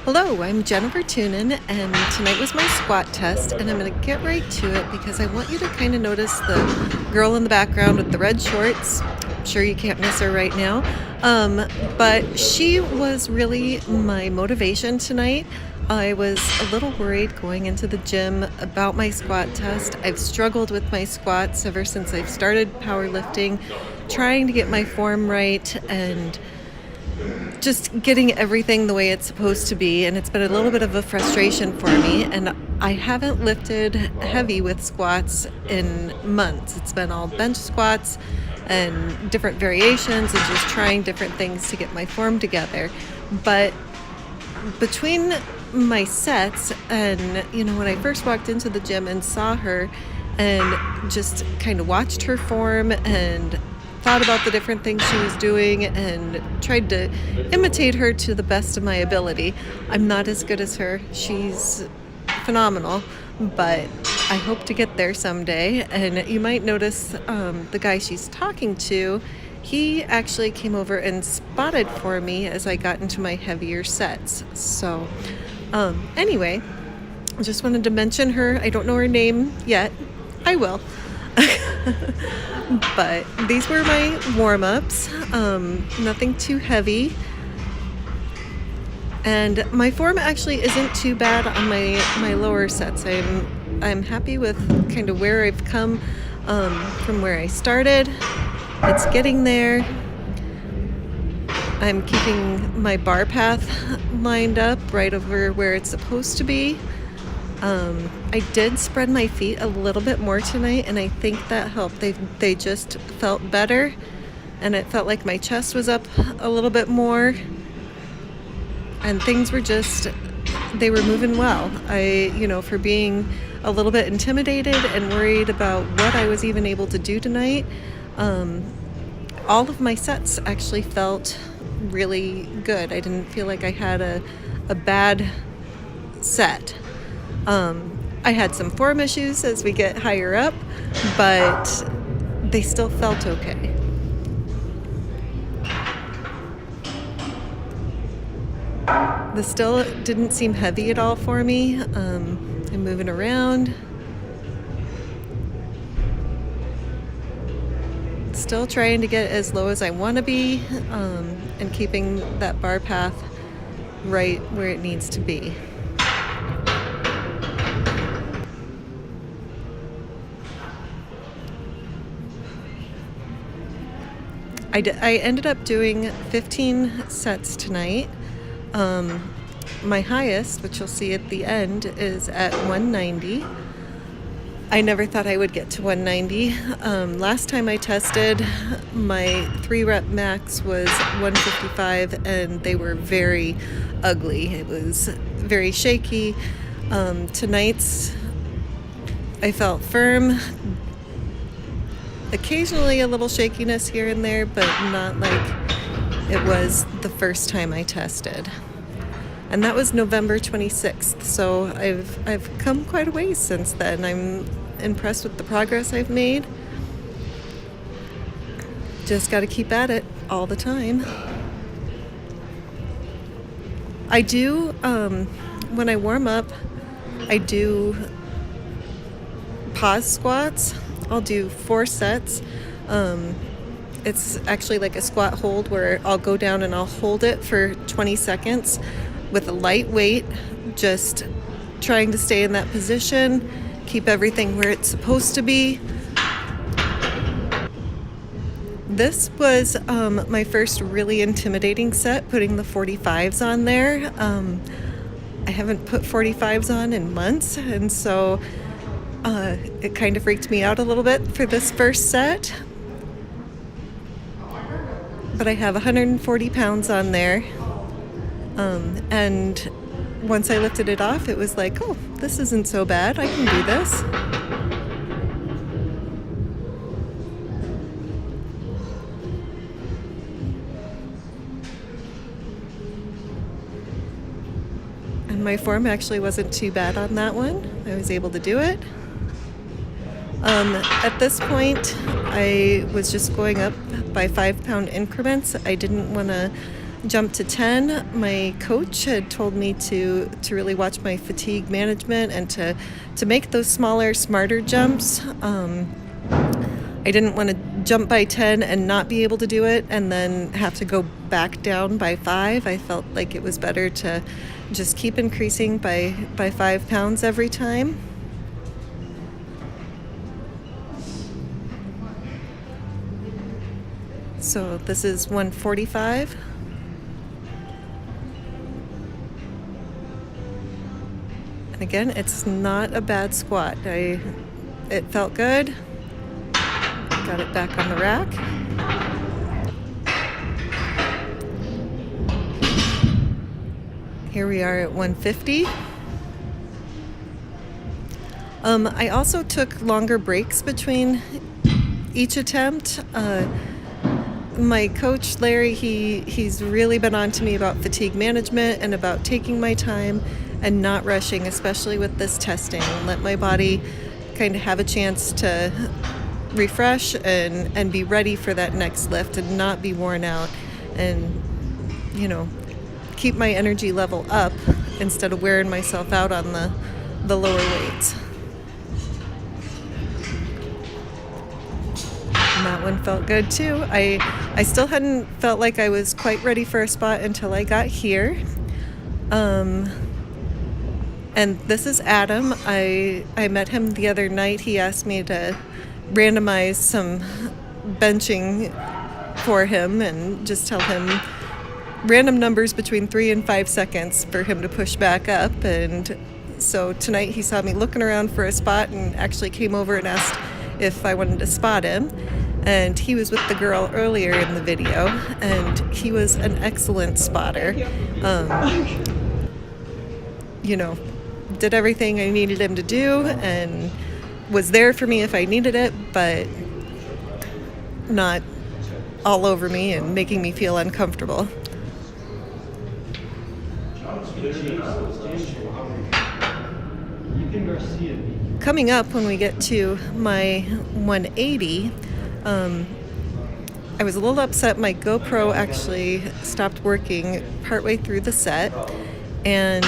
Hello, I'm Jennifer Toonan, and tonight was my squat test, and I'm going to get right to it because I want you to kind of notice the girl in the background with the red shorts. I'm sure you can't miss her right now, but she was really my motivation tonight. I was a little worried going into the gym about my squat test. I've struggled with my squats ever since I've started powerlifting, trying to get my form right and just getting everything the way it's supposed to be, and it's been a little bit of a frustration for me, and I haven't lifted heavy with squats in months. It's been all bench squats and different variations and just trying different things to get my form together. But between my sets and when I first walked into the gym and saw her and just kind of watched her form and thought about the different things she was doing and tried to imitate her to the best of my ability. I'm not as good as her. She's phenomenal, but I hope to get there someday. And you might notice the guy she's talking to, he actually came over and spotted for me as I got into my heavier sets. So anyway, I just wanted to mention her. I don't know her name yet. I will. But these were my warm-ups, nothing too heavy, and my form actually isn't too bad on my lower sets. I'm happy with kind of where I've come from where I started. It's getting there. I'm keeping my bar path lined up right over where it's supposed to be. I did spread my feet a little bit more tonight, and I think that helped. They just felt better, and it felt like my chest was up a little bit more, and things were they were moving well. For being a little bit intimidated and worried about what I was even able to do tonight, all of my sets actually felt really good. I didn't feel like I had a bad set. I had some form issues as we get higher up, but they still felt okay. This still didn't seem heavy at all for me. I'm moving around. Still trying to get as low as I want to be, and keeping that bar path right where it needs to be. I ended up doing 15 sets tonight. My highest, which you'll see at the end, is at 190. I never thought I would get to 190. Last time I tested, my 3-rep max was 155, and they were very ugly. It was very shaky. Tonight's, I felt firm. Occasionally a little shakiness here and there, but not like it was the first time I tested. And that was November 26th, so I've come quite a ways since then. I'm impressed with the progress I've made. Just got to keep at it all the time. I do, when I warm up, I do pause squats. I'll do 4 sets. It's actually like a squat hold where I'll go down and I'll hold it for 20 seconds with a light weight, just trying to stay in that position, keep everything where it's supposed to be. This was my first really intimidating set, putting the 45s on there. I haven't put 45s on in months, and so it kind of freaked me out a little bit for this first set. But I have 140 pounds on there. And once I lifted it off, it was like, oh, this isn't so bad. I can do this. And my form actually wasn't too bad on that one. I was able to do it. At this point, I was just going up by 5-pound increments. I didn't want to jump to 10. My coach had told me to really watch my fatigue management and to make those smaller, smarter jumps. I didn't want to jump by 10 and not be able to do it and then have to go back down by 5. I felt like it was better to just keep increasing by 5 pounds every time. So this is 145. And again, it's not a bad squat. It felt good. Got it back on the rack. Here we are at 150. I also took longer breaks between each attempt. My coach, Larry, he's really been on to me about fatigue management and about taking my time and not rushing, especially with this testing. Let my body kind of have a chance to refresh and be ready for that next lift and not be worn out, and keep my energy level up instead of wearing myself out on the lower weights. And that one felt good too. I still hadn't felt like I was quite ready for a spot until I got here. And this is Adam. I met him the other night. He asked me to randomize some benching for him and just tell him random numbers between 3 and 5 seconds for him to push back up. And so tonight he saw me looking around for a spot and actually came over and asked if I wanted to spot him. And he was with the girl earlier in the video, and he was an excellent spotter. Did everything I needed him to do and was there for me if I needed it, but not all over me and making me feel uncomfortable. Coming up when we get to my 180, I was a little upset. My GoPro actually stopped working partway through the set, and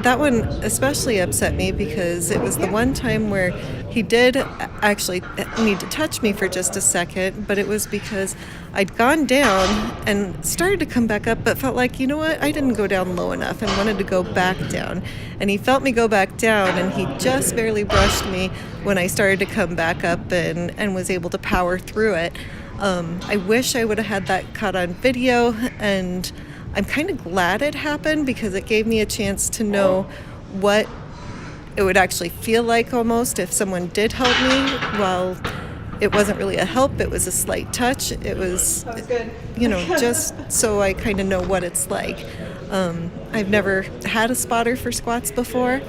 that one especially upset me because it was the one time where he did actually need to touch me for just a second, but it was because I'd gone down and started to come back up, but felt like, you know what, I didn't go down low enough and wanted to go back down. And he felt me go back down, and he just barely brushed me when I started to come back up and was able to power through it. I wish I would have had that caught on video, and I'm kind of glad it happened because it gave me a chance to know what it would actually feel like almost if someone did help me. While it wasn't really a help, it was a slight touch. It was, just so I kind of know what it's like. I've never had a spotter for squats before,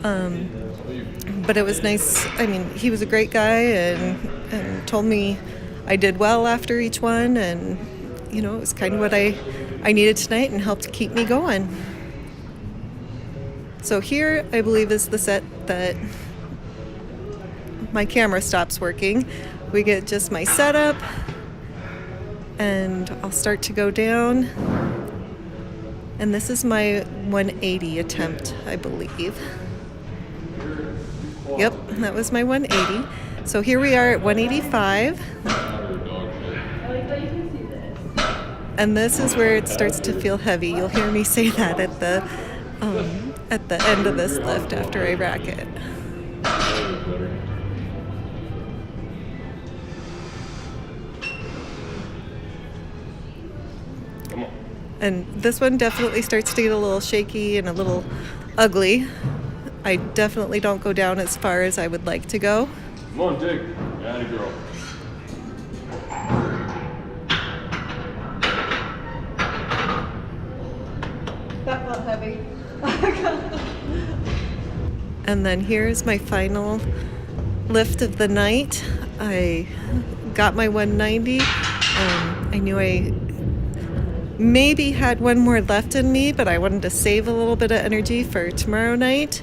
but it was nice. I mean, he was a great guy and told me I did well after each one, and it was kind of what I needed tonight and helped keep me going. So here, I believe, is the set that my camera stops working. We get just my setup, and I'll start to go down. And this is my 180 attempt, I believe. Yep, that was my 180. So here we are at 185. And this is where it starts to feel heavy. You'll hear me say that at the end of this lift after I rack it. And this one definitely starts to get a little shaky and a little ugly. I definitely don't go down as far as I would like to go. Come on, dig. Atta girl. That felt heavy. And then here's my final lift of the night. I got my 190. I knew I maybe had one more left in me, but I wanted to save a little bit of energy for tomorrow night.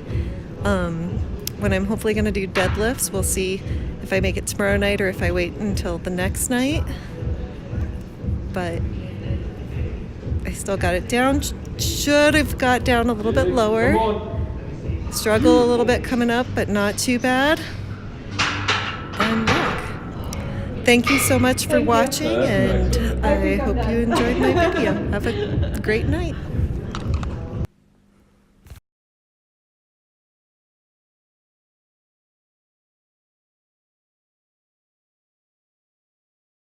When I'm hopefully going to do deadlifts, we'll see if I make it tomorrow night or if I wait until the next night. But I still got it down. Should have got down a little bit Come lower. on. Struggle a little bit coming up, but not too bad. And look. Thank you so much for watching, and I hope you enjoyed my video. Have a great night.